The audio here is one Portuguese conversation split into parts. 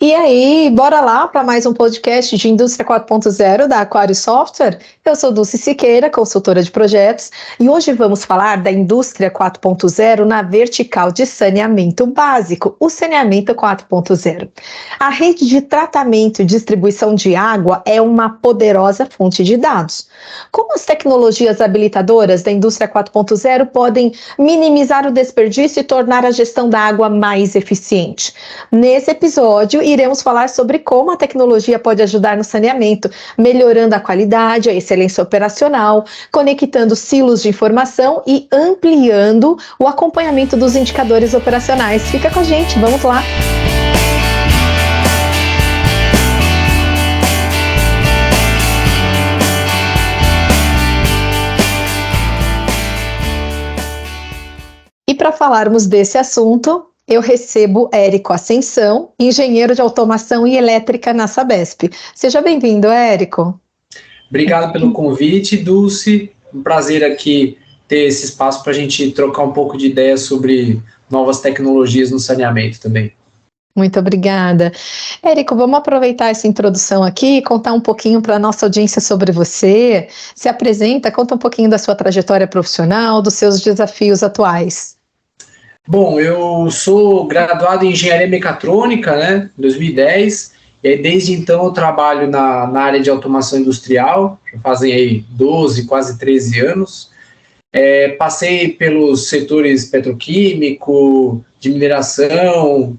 E aí, bora lá para mais um podcast de Indústria 4.0 da Aquário Software? Eu sou Dulce Siqueira, consultora de projetos, e hoje vamos falar da Indústria 4.0 na vertical de saneamento básico, o saneamento 4.0. A rede de tratamento e distribuição de água é uma poderosa fonte de dados. Como as tecnologias habilitadoras da Indústria 4.0 podem minimizar o desperdício e tornar a gestão da água mais eficiente? Nesse episódio, iremos falar sobre como a tecnologia pode ajudar no saneamento, melhorando a qualidade, a excelência operacional, conectando silos de informação e ampliando o acompanhamento dos indicadores operacionais. Fica com a gente, vamos lá! E para falarmos desse assunto, eu recebo Érico Ascensão, engenheiro de automação e elétrica na Sabesp. Seja bem-vindo, Érico. Obrigado pelo convite, Dulce. Um prazer aqui ter esse espaço para a gente trocar um pouco de ideias sobre novas tecnologias no saneamento também. Muito obrigada. Érico, vamos aproveitar essa introdução aqui e contar um pouquinho para a nossa audiência sobre você. Se apresenta, conta um pouquinho da sua trajetória profissional, dos seus desafios atuais. Bom, eu sou graduado em Engenharia Mecatrônica, né, em 2010, e aí desde então eu trabalho na área de automação industrial, já fazem aí 12, quase 13 anos. Passei pelos setores petroquímico, de mineração,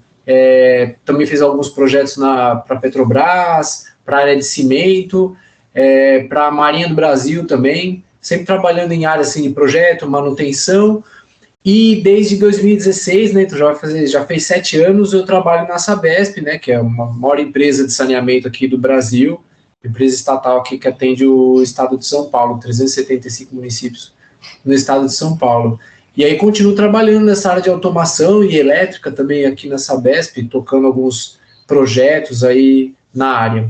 também fiz alguns projetos para Petrobras, para a área de cimento, para a Marinha do Brasil também, sempre trabalhando em área assim, de projeto, manutenção. E desde 2016, né, então já fez 7 anos, eu trabalho na Sabesp, né, que é uma maior empresa de saneamento aqui do Brasil, empresa estatal aqui que atende o estado de São Paulo, 375 municípios no estado de São Paulo. E aí continuo trabalhando nessa área de automação e elétrica também aqui na Sabesp, tocando alguns projetos aí na área.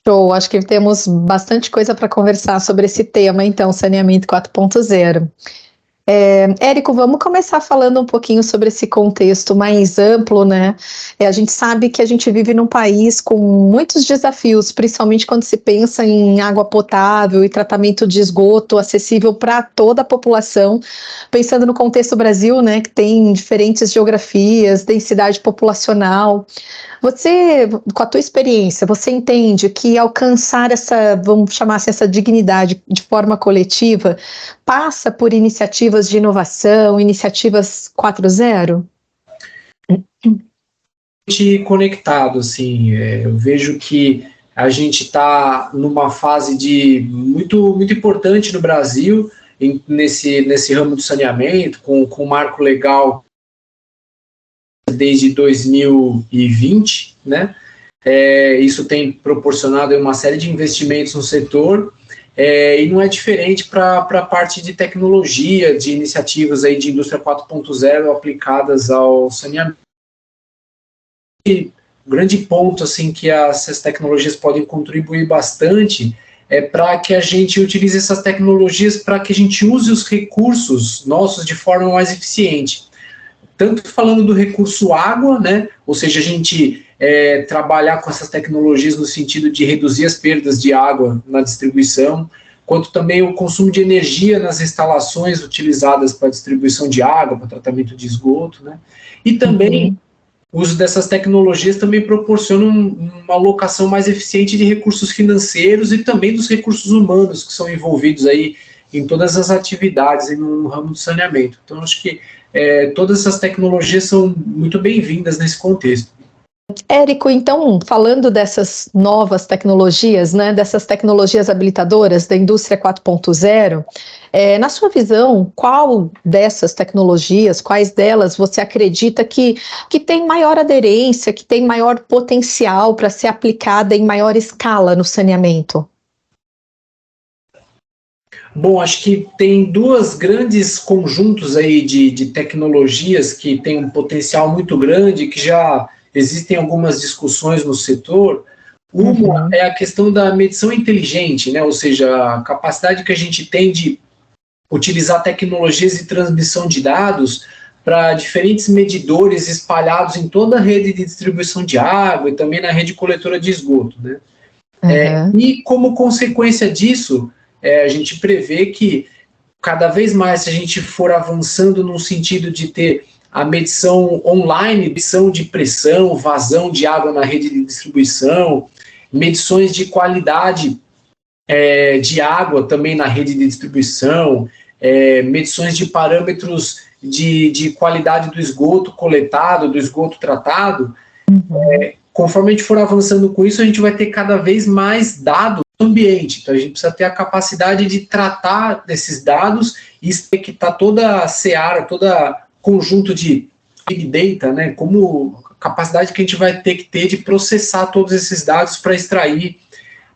Show, acho que temos bastante coisa para conversar sobre esse tema, então, saneamento 4.0. Érico, vamos começar falando um pouquinho sobre esse contexto mais amplo, né? A gente sabe que a gente vive num país com muitos desafios, principalmente quando se pensa em água potável e tratamento de esgoto acessível para toda a população. Pensando no contexto Brasil, né, que tem diferentes geografias, densidade populacional. Você, com a tua experiência, você entende que alcançar essa, vamos chamar assim, essa dignidade de forma coletiva, passa por iniciativas de inovação, iniciativas 4.0? Conectado, assim, eu vejo que a gente está numa fase muito importante no Brasil, nesse ramo do saneamento, com o marco legal desde 2020, né? Isso tem proporcionado uma série de investimentos no setor, e não é diferente para a parte de tecnologia, de iniciativas aí de indústria 4.0 aplicadas ao saneamento. E o grande ponto assim, que essas tecnologias podem contribuir bastante é para que a gente utilize essas tecnologias para que a gente use os recursos nossos de forma mais eficiente. Tanto falando do recurso água, né? Ou seja, a gente trabalhar com essas tecnologias no sentido de reduzir as perdas de água na distribuição, quanto também o consumo de energia nas instalações utilizadas para distribuição de água, para tratamento de esgoto, né? E também o uso dessas tecnologias também proporciona uma alocação mais eficiente de recursos financeiros e também dos recursos humanos que são envolvidos aí em todas as atividades aí no ramo do saneamento. Então, acho que todas essas tecnologias são muito bem-vindas nesse contexto. Érico, então, falando dessas novas tecnologias, né, dessas tecnologias habilitadoras da indústria 4.0, na sua visão, qual dessas tecnologias, quais delas você acredita que tem maior aderência, que tem maior potencial para ser aplicada em maior escala no saneamento? Bom, acho que tem dois grandes conjuntos aí de tecnologias que têm um potencial muito grande, que já existem algumas discussões no setor. Uma é a questão da medição inteligente, né? Ou seja, a capacidade que a gente tem de utilizar tecnologias de transmissão de dados para diferentes medidores espalhados em toda a rede de distribuição de água e também na rede coletora de esgoto, né? E como consequência disso, a gente prevê que cada vez mais, se a gente for avançando no sentido de ter a medição online, medição de pressão, vazão de água na rede de distribuição, medições de qualidade de água também na rede de distribuição, medições de parâmetros de qualidade do esgoto coletado, do esgoto tratado, conforme a gente for avançando com isso, a gente vai ter cada vez mais dados do ambiente. Então a gente precisa ter a capacidade de tratar desses dados e expectar toda a seara, todo conjunto de Big Data, né, como capacidade que a gente vai ter que ter de processar todos esses dados para extrair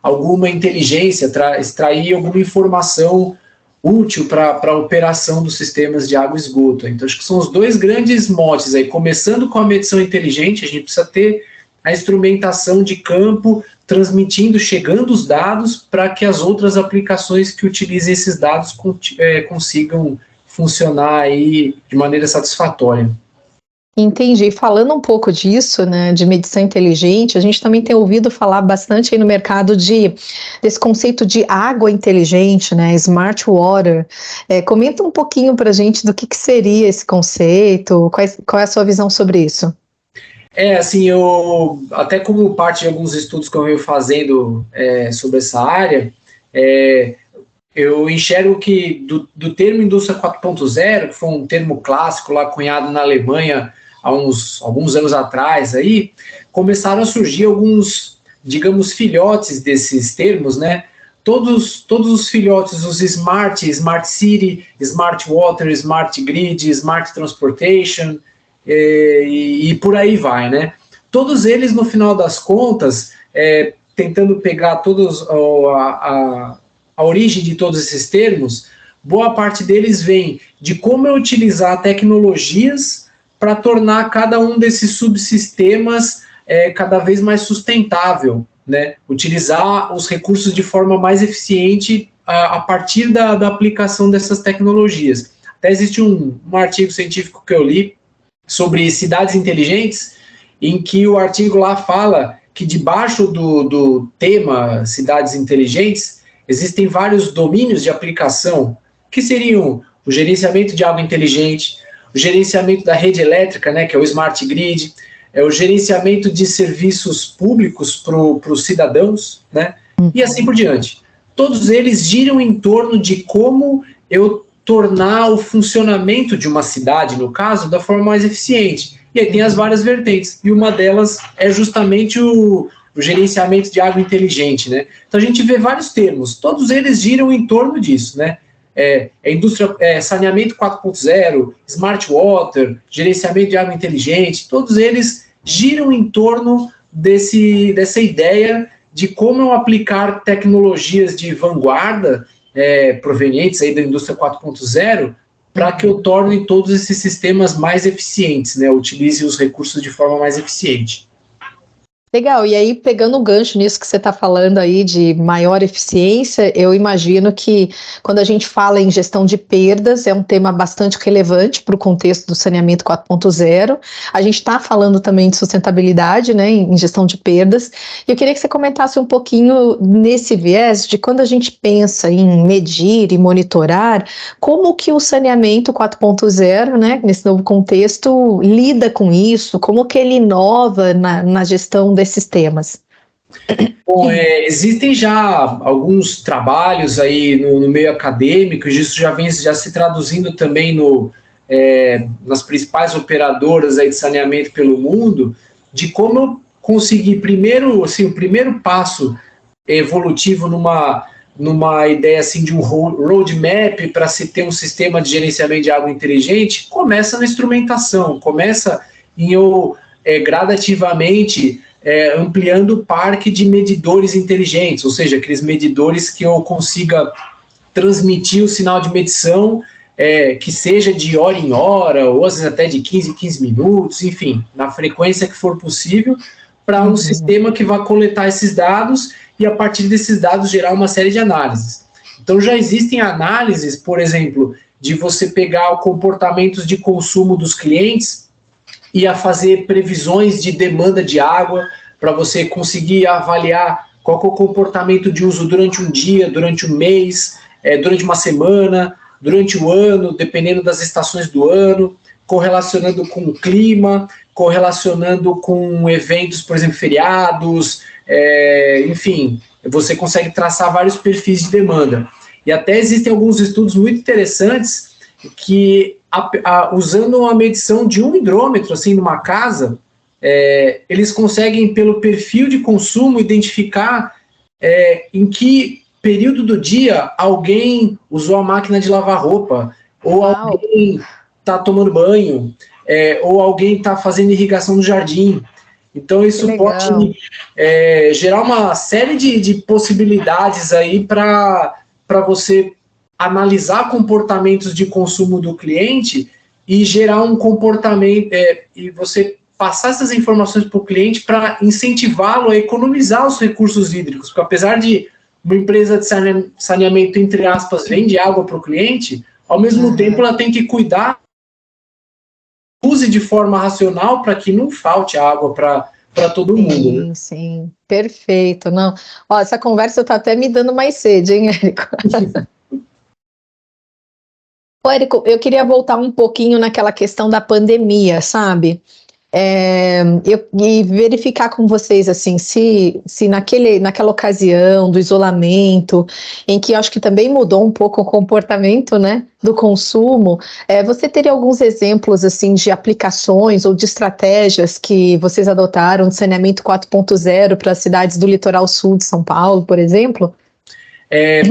alguma inteligência, extrair alguma informação útil para a operação dos sistemas de água e esgoto. Então, acho que são os dois grandes motes aí. Começando com a medição inteligente, a gente precisa ter a instrumentação de campo, transmitindo, chegando os dados para que as outras aplicações que utilizem esses dados consigam funcionar aí de maneira satisfatória. Entendi. Falando um pouco disso, né, de medição inteligente, a gente também tem ouvido falar bastante aí no mercado desse conceito de água inteligente, né, smart water. Comenta um pouquinho para a gente do que seria esse conceito, qual é a sua visão sobre isso? Assim, eu, até como parte de alguns estudos que eu venho fazendo sobre essa área, eu enxergo que do termo indústria 4.0, que foi um termo clássico lá cunhado na Alemanha há alguns anos atrás, aí, começaram a surgir alguns, digamos, filhotes desses termos, né? Todos os filhotes, os Smart City, Smart Water, Smart Grid, Smart Transportation, e por aí vai, né? Todos eles, no final das contas, tentando pegar todos a origem de todos esses termos, boa parte deles vem de como eu utilizar tecnologias para tornar cada um desses subsistemas cada vez mais sustentável, né? Utilizar os recursos de forma mais eficiente a partir da aplicação dessas tecnologias. Até existe um artigo científico que eu li sobre cidades inteligentes, em que o artigo lá fala que debaixo do tema cidades inteligentes existem vários domínios de aplicação, que seriam o gerenciamento de água inteligente, o gerenciamento da rede elétrica, né, que é o Smart Grid, o gerenciamento de serviços públicos para os cidadãos, né, e assim por diante. Todos eles giram em torno de como eu tornar o funcionamento de uma cidade, no caso, da forma mais eficiente. E aí tem as várias vertentes, e uma delas é justamente o gerenciamento de água inteligente, né? Então a gente vê vários termos, todos eles giram em torno disso, né? Saneamento 4.0, Smart Water, gerenciamento de água inteligente, todos eles giram em torno dessa ideia de como eu aplicar tecnologias de vanguarda provenientes aí da indústria 4.0 para que eu torne todos esses sistemas mais eficientes, né? Utilize os recursos de forma mais eficiente. Legal, e aí pegando o gancho nisso que você está falando aí de maior eficiência, eu imagino que quando a gente fala em gestão de perdas, é um tema bastante relevante para o contexto do saneamento 4.0. A gente está falando também de sustentabilidade, né, em gestão de perdas, e eu queria que você comentasse um pouquinho nesse viés de quando a gente pensa em medir e monitorar, como que o saneamento 4.0, né, nesse novo contexto, lida com isso, como que ele inova na gestão desses temas. Bom, existem já alguns trabalhos aí no meio acadêmico, e isso já vem se traduzindo também nas principais operadoras aí de saneamento pelo mundo, de como eu conseguir primeiro, assim, o primeiro passo evolutivo numa ideia assim de um roadmap para se ter um sistema de gerenciamento de água inteligente, começa na instrumentação, começa em eu gradativamente ampliando o parque de medidores inteligentes, ou seja, aqueles medidores que eu consiga transmitir o sinal de medição que seja de hora em hora, ou às vezes até de 15 em 15 minutos, enfim, na frequência que for possível, para um sistema que vai coletar esses dados e a partir desses dados gerar uma série de análises. Então já existem análises, por exemplo, de você pegar comportamentos de consumo dos clientes e a fazer previsões de demanda de água para você conseguir avaliar qual que é o comportamento de uso durante um dia, durante um mês, durante uma semana, durante o ano, dependendo das estações do ano, correlacionando com o clima, correlacionando com eventos, por exemplo, feriados, enfim, você consegue traçar vários perfis de demanda. E até existem alguns estudos muito interessantes que, usando uma medição de um hidrômetro, assim, numa casa, eles conseguem, pelo perfil de consumo, identificar em que período do dia alguém usou a máquina de lavar roupa, ou alguém está tomando banho, ou alguém está fazendo irrigação no jardim. Então, isso pode gerar uma série de possibilidades aí para você analisar comportamentos de consumo do cliente e gerar um comportamento, e você passar essas informações para o cliente para incentivá-lo a economizar os recursos hídricos, porque apesar de uma empresa de saneamento, entre aspas, vende água para o cliente, ao mesmo tempo ela tem que cuidar, use de forma racional para que não falte água para todo mundo. Né? Sim, perfeito. Não. Ó, essa conversa está até me dando mais sede, hein, Érico? Ô, Érico, eu queria voltar um pouquinho naquela questão da pandemia, sabe? E verificar com vocês, assim, se naquela ocasião do isolamento, em que acho que também mudou um pouco o comportamento, né, do consumo, você teria alguns exemplos, assim, de aplicações ou de estratégias que vocês adotaram de saneamento 4.0 para as cidades do litoral sul de São Paulo, por exemplo?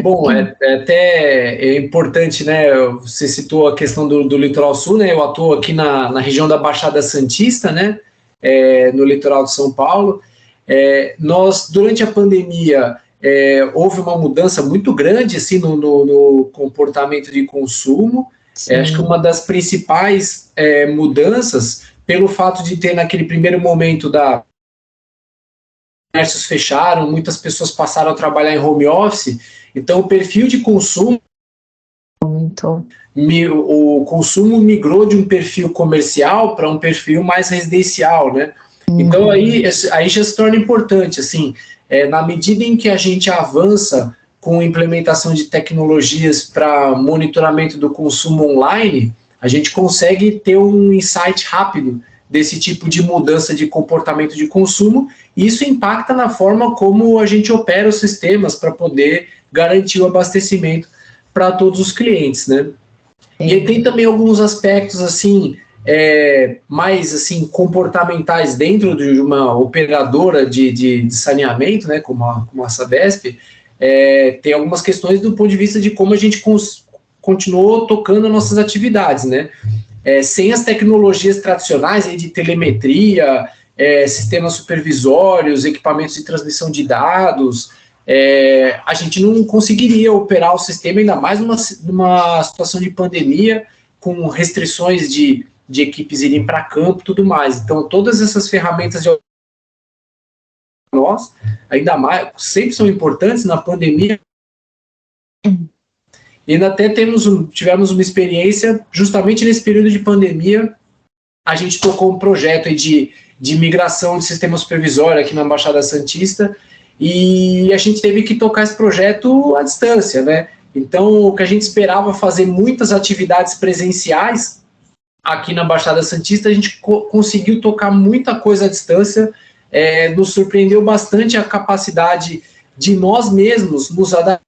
Bom, até importante, né? Você citou a questão do litoral sul, né? Eu atuo aqui na região da Baixada Santista, né? No litoral de São Paulo. Nós, durante a pandemia, houve uma mudança muito grande assim, no comportamento de consumo. Acho que uma das principais mudanças, pelo fato de ter naquele primeiro momento comércios fecharam, muitas pessoas passaram a trabalhar em home office, então o perfil de consumo, o consumo migrou de um perfil comercial para um perfil mais residencial, né? Então aí já se torna importante, assim, na medida em que a gente avança com a implementação de tecnologias para monitoramento do consumo online, a gente consegue ter um insight rápido desse tipo de mudança de comportamento de consumo, e isso impacta na forma como a gente opera os sistemas para poder garantir o abastecimento para todos os clientes, né? E aí tem também alguns aspectos, assim, mais, assim, comportamentais dentro de uma operadora de saneamento, né, como a Sabesp, tem algumas questões do ponto de vista de como a gente continuou tocando as nossas atividades, né? Sem as tecnologias tradicionais aí de telemetria, sistemas supervisórios, equipamentos de transmissão de dados, a gente não conseguiria operar o sistema, ainda mais numa situação de pandemia, com restrições de equipes irem para campo e tudo mais. Então, todas essas ferramentas de nós, ainda mais, sempre são importantes na pandemia. E ainda até tivemos uma experiência, justamente nesse período de pandemia, a gente tocou um projeto aí de migração de sistema supervisório aqui na Baixada Santista, e a gente teve que tocar esse projeto à distância, né? Então, o que a gente esperava fazer muitas atividades presenciais aqui na Baixada Santista, a gente conseguiu tocar muita coisa à distância, nos surpreendeu bastante a capacidade de nós mesmos nos adaptar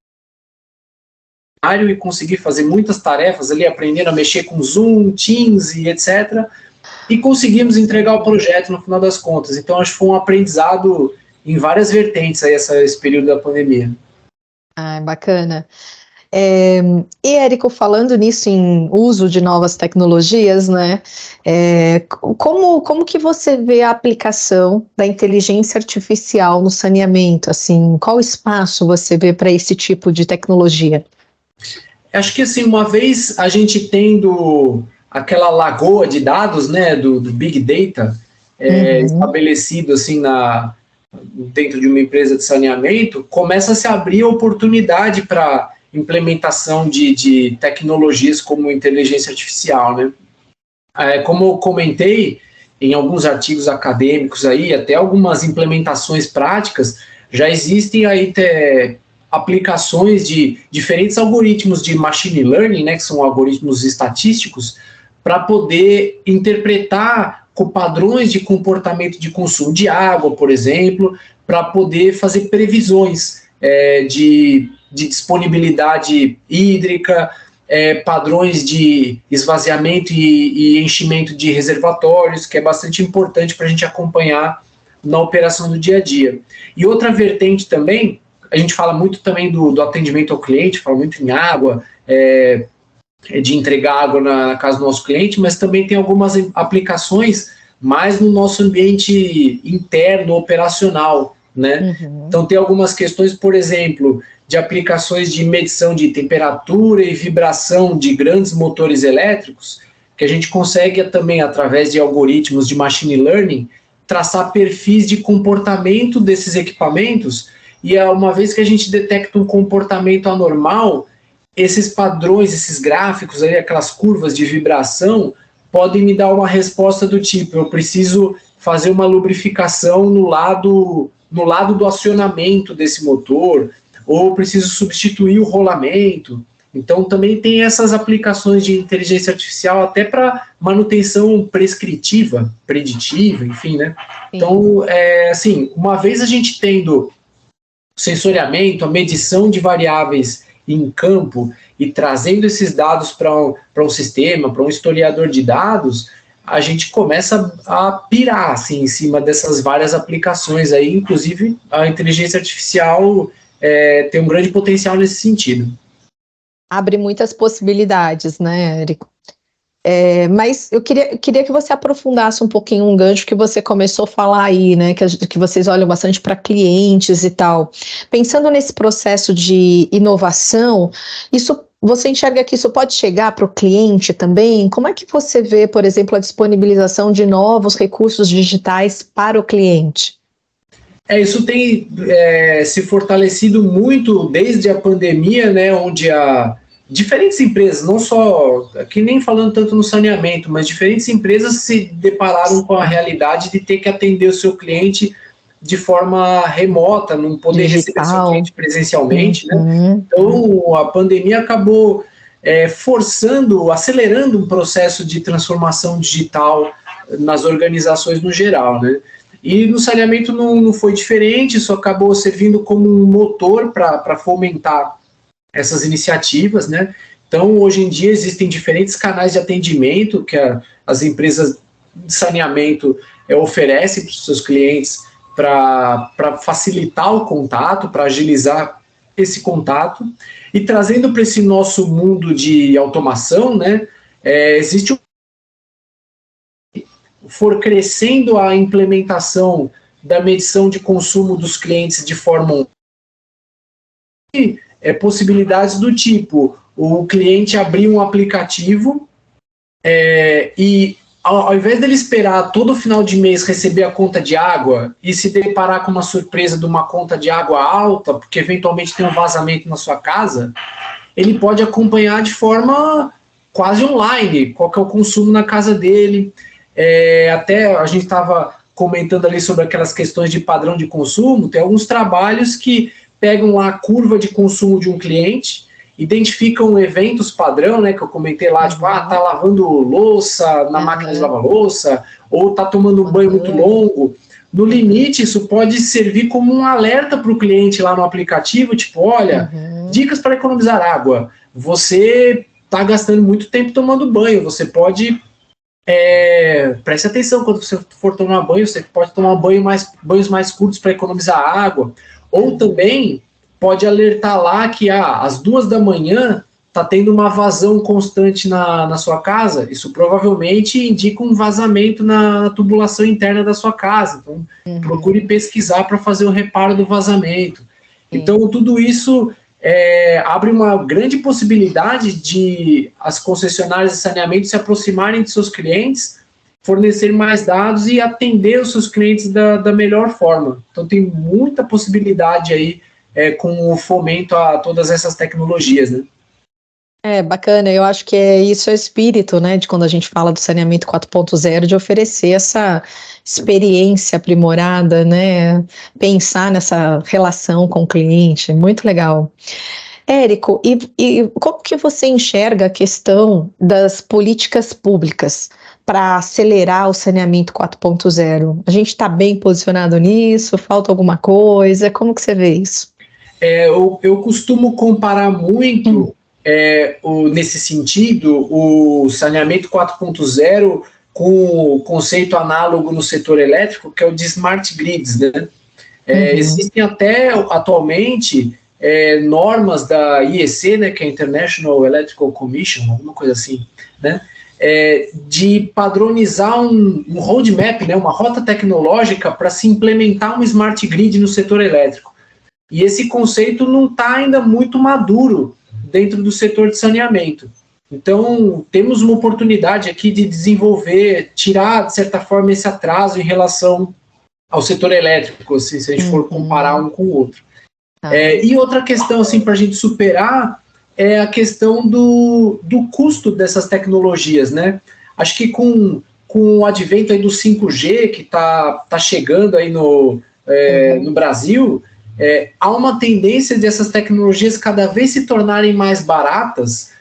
e conseguir fazer muitas tarefas ali, aprendendo a mexer com Zoom, Teams e etc. E conseguimos entregar o projeto no final das contas. Então, acho que foi um aprendizado em várias vertentes aí esse período da pandemia. Bacana. E, Érico, falando nisso em uso de novas tecnologias, né? Como que você vê a aplicação da inteligência artificial no saneamento? Assim, qual espaço você vê para esse tipo de tecnologia? Acho que, assim, uma vez a gente tendo aquela lagoa de dados, né, do Big Data, estabelecido, assim, dentro de uma empresa de saneamento, começa a se abrir a oportunidade para implementação de tecnologias como inteligência artificial, né? Como eu comentei em alguns artigos acadêmicos aí, até algumas implementações práticas, já existem aí aplicações de diferentes algoritmos de machine learning, né, que são algoritmos estatísticos, para poder interpretar com padrões de comportamento de consumo de água, por exemplo, para poder fazer previsões de disponibilidade hídrica, padrões de esvaziamento e enchimento de reservatórios, que é bastante importante para a gente acompanhar na operação do dia a dia. E outra vertente também, a gente fala muito também do atendimento ao cliente, fala muito em água, de entregar água na casa do nosso cliente, mas também tem algumas aplicações mais no nosso ambiente interno, operacional, né? Uhum. Então tem algumas questões, por exemplo, de aplicações de medição de temperatura e vibração de grandes motores elétricos, que a gente consegue também, através de algoritmos de machine learning, traçar perfis de comportamento desses equipamentos, e uma vez que a gente detecta um comportamento anormal, esses padrões, esses gráficos, aí, aquelas curvas de vibração, podem me dar uma resposta do tipo, eu preciso fazer uma lubrificação no lado do acionamento desse motor, ou preciso substituir o rolamento. Então também tem essas aplicações de inteligência artificial até para manutenção prescritiva, preditiva, enfim, né? Sim. Então, assim, uma vez a gente tendo sensoriamento, a medição de variáveis em campo e trazendo esses dados para um sistema, para um historiador de dados, a gente começa a pirar assim, em cima dessas várias aplicações aí, inclusive a inteligência artificial tem um grande potencial nesse sentido. Abre muitas possibilidades, né, Érico? Mas eu queria que você aprofundasse um pouquinho um gancho que você começou a falar aí, né, que vocês olham bastante para clientes e tal. Pensando nesse processo de inovação, você enxerga que isso pode chegar para o cliente também? Como é que você vê, por exemplo, a disponibilização de novos recursos digitais para o cliente? Isso tem se fortalecido muito desde a pandemia, né, onde diferentes empresas, não só, aqui nem falando tanto no saneamento, mas diferentes empresas se depararam com a realidade de ter que atender o seu cliente de forma remota, não poder receber seu cliente presencialmente, né? Então, a pandemia acabou acelerando um processo de transformação digital nas organizações no geral, né? E no saneamento não foi diferente, isso acabou servindo como um motor para fomentar essas iniciativas, né? Então, hoje em dia, existem diferentes canais de atendimento que as empresas de saneamento oferecem para os seus clientes para facilitar o contato, para agilizar esse contato. E trazendo para esse nosso mundo de automação, né, existe for crescendo a implementação da medição de consumo dos clientes de forma possibilidades do tipo, o cliente abrir um aplicativo e ao invés dele esperar todo final de mês receber a conta de água e se deparar com uma surpresa de uma conta de água alta, porque eventualmente tem um vazamento na sua casa, ele pode acompanhar de forma quase online qual que é o consumo na casa dele. Até a gente estava comentando ali sobre aquelas questões de padrão de consumo, tem alguns trabalhos que pegam lá a curva de consumo de um cliente, identificam eventos padrão, né, que eu comentei lá, tipo, tá lavando louça na máquina de lavar louça, ou tá tomando um banho muito longo. No limite, isso pode servir como um alerta para o cliente lá no aplicativo, tipo, olha, dicas para economizar água. Você tá gastando muito tempo tomando banho, você pode... preste atenção, quando você for tomar banho, você pode tomar banhos mais curtos para economizar água, ou também pode alertar lá que às 2 da manhã está tendo uma vazão constante na sua casa. Isso provavelmente indica um vazamento na tubulação interna da sua casa. Então, procure pesquisar para fazer o reparo do vazamento. Então, tudo isso abre uma grande possibilidade de as concessionárias de saneamento se aproximarem de seus clientes, fornecer mais dados e atender os seus clientes da melhor forma. Então, tem muita possibilidade aí com o fomento a todas essas tecnologias, né? Bacana, eu acho que isso é o espírito, né, de quando a gente fala do saneamento 4.0, de oferecer essa experiência aprimorada, né, pensar nessa relação com o cliente, muito legal. Érico, e como que você enxerga a questão das políticas públicas para acelerar o saneamento 4.0? A gente está bem posicionado nisso? Falta alguma coisa? Como que você vê isso? Eu costumo comparar muito, nesse sentido, o saneamento 4.0 com o conceito análogo no setor elétrico, que é o de smart grids, né? Existem até atualmente normas da IEC, né, que é International Electrical Commission, alguma coisa assim, né, de padronizar um roadmap, né, uma rota tecnológica para se implementar um smart grid no setor elétrico. E esse conceito não está ainda muito maduro dentro do setor de saneamento. Então, temos uma oportunidade aqui de desenvolver, tirar, de certa forma, esse atraso em relação ao setor elétrico, assim, se a gente for comparar um com o outro. E outra questão, assim, para a gente superar é a questão do custo dessas tecnologias, né? Acho que com o advento aí do 5G, que tá chegando aí no Brasil, há uma tendência dessas tecnologias cada vez se tornarem mais baratas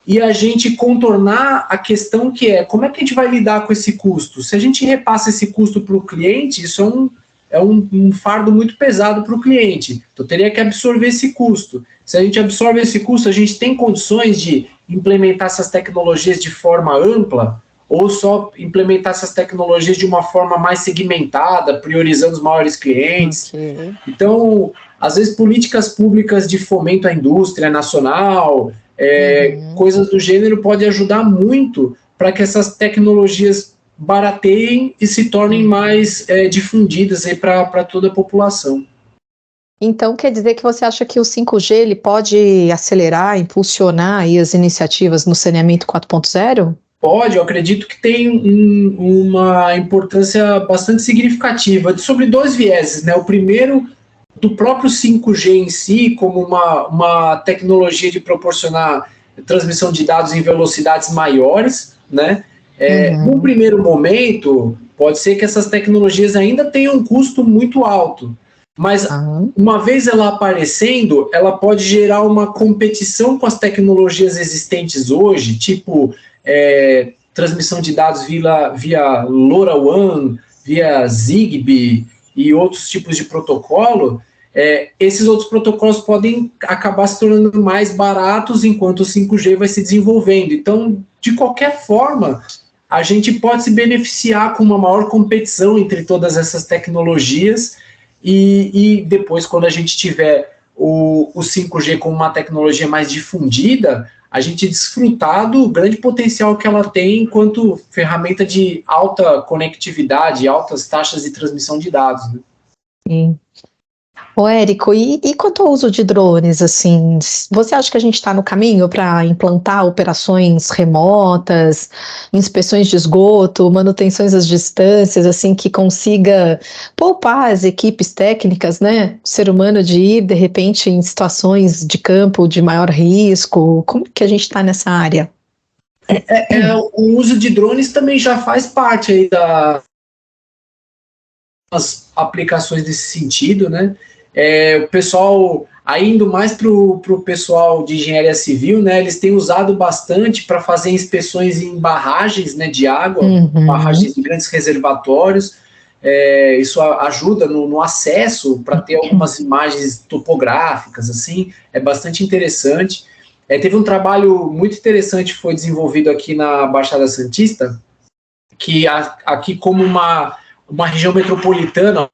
e a gente contornar a questão que como é que a gente vai lidar com esse custo? Se a gente repassa esse custo para o cliente, isso é um fardo muito pesado para o cliente. Então, teria que absorver esse custo. Se a gente absorve esse custo, a gente tem condições de implementar essas tecnologias de forma ampla ou só implementar essas tecnologias de uma forma mais segmentada, priorizando os maiores clientes. Okay. Então, às vezes, políticas públicas de fomento à indústria nacional, coisas do gênero, pode ajudar muito para que essas tecnologias barateiem e se tornem mais difundidas para toda a população. Então, quer dizer que você acha que o 5G ele pode acelerar, impulsionar aí as iniciativas no saneamento 4.0? Pode, eu acredito que tem uma importância bastante significativa, sobre dois vieses, né? O primeiro, do próprio 5G em si, como uma tecnologia de proporcionar transmissão de dados em velocidades maiores, né? No primeiro momento, pode ser que essas tecnologias ainda tenham um custo muito alto, mas uma vez ela aparecendo, ela pode gerar uma competição com as tecnologias existentes hoje, tipo transmissão de dados via LoRaWAN, via Zigbee e outros tipos de protocolo. Esses outros protocolos podem acabar se tornando mais baratos enquanto o 5G vai se desenvolvendo. Então, de qualquer forma, a gente pode se beneficiar com uma maior competição entre todas essas tecnologias e depois, quando a gente tiver o 5G como uma tecnologia mais difundida, a gente desfrutar do grande potencial que ela tem enquanto ferramenta de alta conectividade, altas taxas de transmissão de dados, né? Sim. Ô, Érico, e quanto ao uso de drones, assim, você acha que a gente está no caminho para implantar operações remotas, inspeções de esgoto, manutenções às distâncias, assim, que consiga poupar as equipes técnicas, né, o ser humano de ir, de repente, em situações de campo de maior risco? Como que a gente está nessa área? O uso de drones também já faz parte aí das aplicações nesse sentido, né? O pessoal, indo mais para o pessoal de engenharia civil, né, eles têm usado bastante para fazer inspeções em barragens, né, de água, barragens de grandes reservatórios. Isso ajuda no acesso para ter algumas imagens topográficas, assim, é bastante interessante. Teve um trabalho muito interessante que foi desenvolvido aqui na Baixada Santista, que aqui como uma região metropolitana,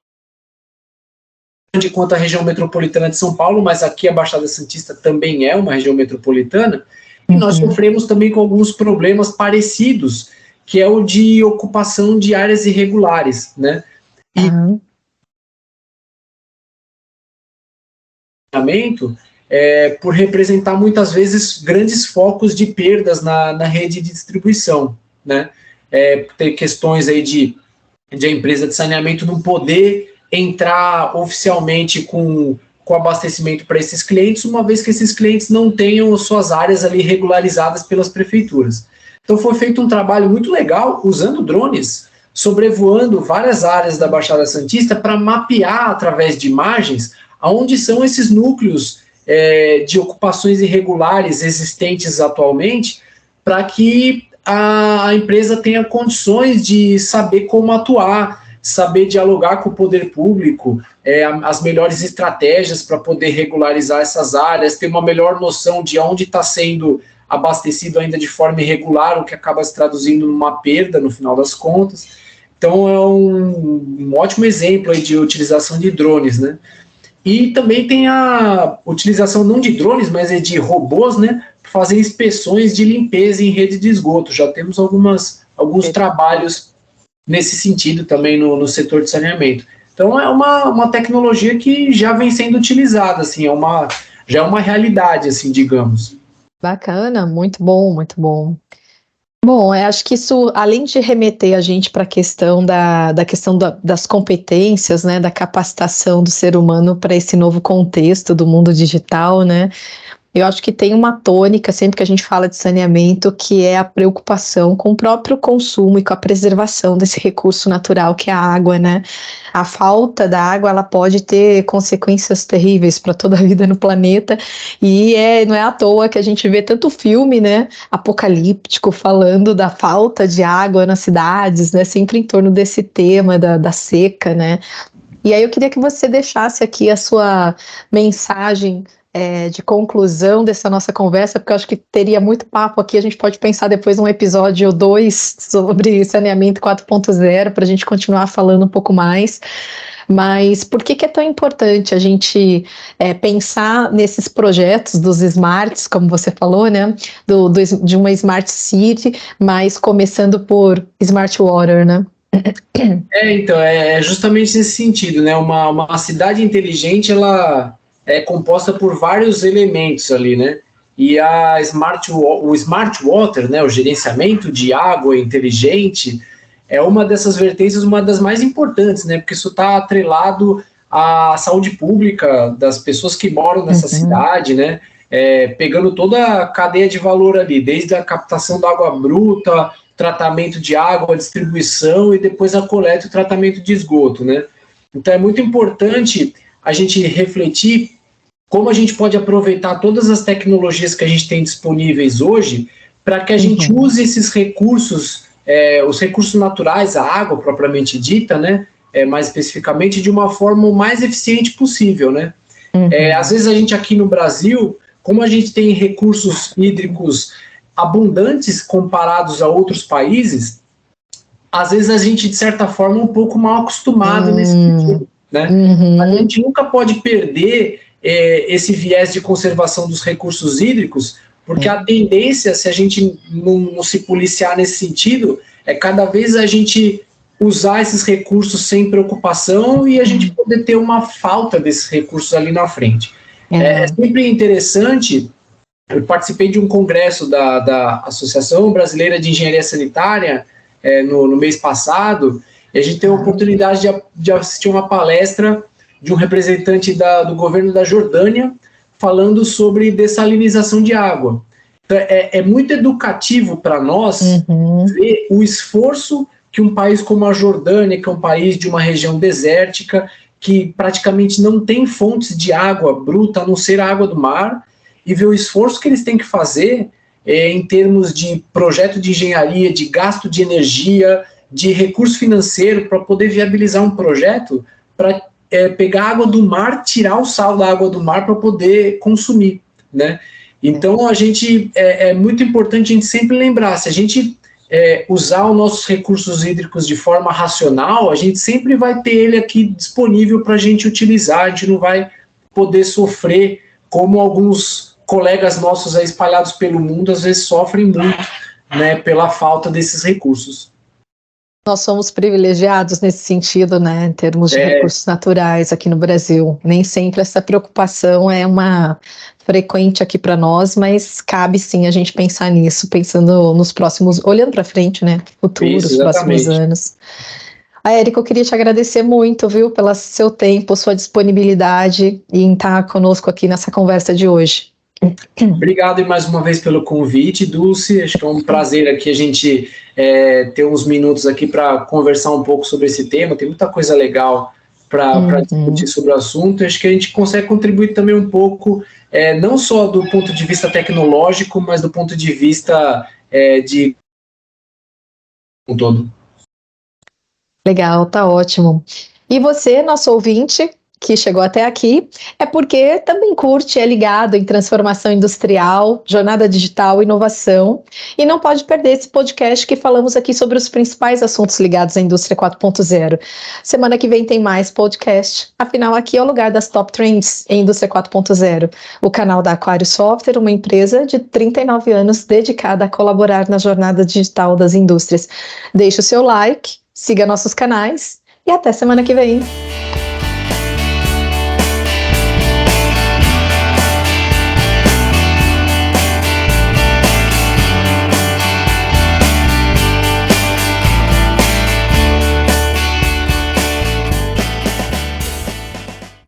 quanto a região metropolitana de São Paulo, mas aqui a Baixada Santista também é uma região metropolitana, e nós sofremos também com alguns problemas parecidos, que é o de ocupação de áreas irregulares, né? E por representar muitas vezes grandes focos de perdas na rede de distribuição, né? Tem questões aí de a empresa de saneamento não poder entrar oficialmente com com abastecimento para esses clientes, uma vez que esses clientes não tenham suas áreas ali regularizadas pelas prefeituras. Então foi feito um trabalho muito legal usando drones, sobrevoando várias áreas da Baixada Santista para mapear através de imagens aonde são esses núcleos de ocupações irregulares existentes atualmente, para que a empresa tenha condições de saber como atuar, saber dialogar com o poder público, as melhores estratégias para poder regularizar essas áreas, ter uma melhor noção de onde está sendo abastecido ainda de forma irregular, o que acaba se traduzindo numa perda no final das contas. Então é um ótimo exemplo aí de utilização de drones, né? E também tem a utilização não de drones, mas de robôs, né, para fazer inspeções de limpeza em rede de esgoto. Já temos alguns trabalhos nesse sentido também no setor de saneamento. Então é uma tecnologia que já vem sendo utilizada, assim, já é uma realidade, assim, digamos. Bacana, muito bom, muito bom. Bom, eu acho que isso, além de remeter a gente para a questão das competências, né, da capacitação do ser humano para esse novo contexto do mundo digital, né, eu acho que tem uma tônica, sempre que a gente fala de saneamento, que é a preocupação com o próprio consumo e com a preservação desse recurso natural que é a água, né? A falta da água, ela pode ter consequências terríveis para toda a vida no planeta, e não é à toa que a gente vê tanto filme, né, apocalíptico, falando da falta de água nas cidades, né, sempre em torno desse tema da seca, né? E aí eu queria que você deixasse aqui a sua mensagem de conclusão dessa nossa conversa, porque eu acho que teria muito papo aqui, a gente pode pensar depois um episódio 2 sobre saneamento 4.0 para a gente continuar falando um pouco mais, mas por que é tão importante a gente pensar nesses projetos dos smarts, como você falou, né, de uma smart city, mas começando por smart water, né? Então, é justamente nesse sentido, né, uma cidade inteligente, ela é composta por vários elementos ali, né? E o Smart Water, né, o gerenciamento de água inteligente, é uma dessas vertentes, uma das mais importantes, né? Porque isso está atrelado à saúde pública das pessoas que moram nessa cidade, né? Pegando toda a cadeia de valor ali, desde a captação da água bruta, tratamento de água, distribuição e depois a coleta e o tratamento de esgoto, né? Então é muito importante a gente refletir como a gente pode aproveitar todas as tecnologias que a gente tem disponíveis hoje para que a gente use esses recursos, os recursos naturais, a água propriamente dita, né, mais especificamente, de uma forma o mais eficiente possível, né? Às vezes a gente aqui no Brasil, como a gente tem recursos hídricos abundantes comparados a outros países, às vezes a gente, de certa forma, é um pouco mal acostumado nesse sentido, né? A gente nunca pode perder esse viés de conservação dos recursos hídricos, porque a tendência, se a gente não se policiar nesse sentido, é cada vez a gente usar esses recursos sem preocupação e a gente poder ter uma falta desses recursos ali na frente. É sempre interessante. Eu participei de um congresso da Associação Brasileira de Engenharia Sanitária no mês passado, e a gente teve a oportunidade de assistir uma palestra de um representante do governo da Jordânia falando sobre dessalinização de água. Então, é muito educativo para nós ver o esforço que um país como a Jordânia, que é um país de uma região desértica, que praticamente não tem fontes de água bruta, a não ser a água do mar, e ver o esforço que eles têm que fazer em termos de projeto de engenharia, de gasto de energia, de recurso financeiro, para poder viabilizar um projeto para pegar a água do mar, tirar o sal da água do mar para poder consumir, né? Então, é muito importante a gente sempre lembrar, se a gente usar os nossos recursos hídricos de forma racional, a gente sempre vai ter ele aqui disponível para a gente utilizar, a gente não vai poder sofrer como alguns colegas nossos aí espalhados pelo mundo às vezes sofrem muito, né, pela falta desses recursos. Nós somos privilegiados nesse sentido, né, em termos de recursos naturais aqui no Brasil. Nem sempre essa preocupação é uma frequente aqui para nós, mas sim a gente pensar nisso, pensando nos próximos, olhando para frente, né, futuro, os próximos anos. Érica, eu queria te agradecer muito, viu, pelo seu tempo, sua disponibilidade em estar conosco aqui nessa conversa de hoje. Obrigado e mais uma vez pelo convite, Dulce. Acho que é um prazer aqui a gente ter uns minutos aqui para conversar um pouco sobre esse tema. Tem muita coisa legal para discutir sobre o assunto. Acho que a gente consegue contribuir também um pouco, não só do ponto de vista tecnológico, mas do ponto de vista de um todo. Legal, tá ótimo. E você, nosso ouvinte, que chegou até aqui, é porque também curte, é ligado em transformação industrial, jornada digital, inovação, e não pode perder esse podcast que falamos aqui sobre os principais assuntos ligados à indústria 4.0. Semana que vem tem mais podcast, afinal aqui é o lugar das top trends em indústria 4.0, o canal da Aquário Software, uma empresa de 39 anos dedicada a colaborar na jornada digital das indústrias. Deixe o seu like, siga nossos canais e até semana que vem.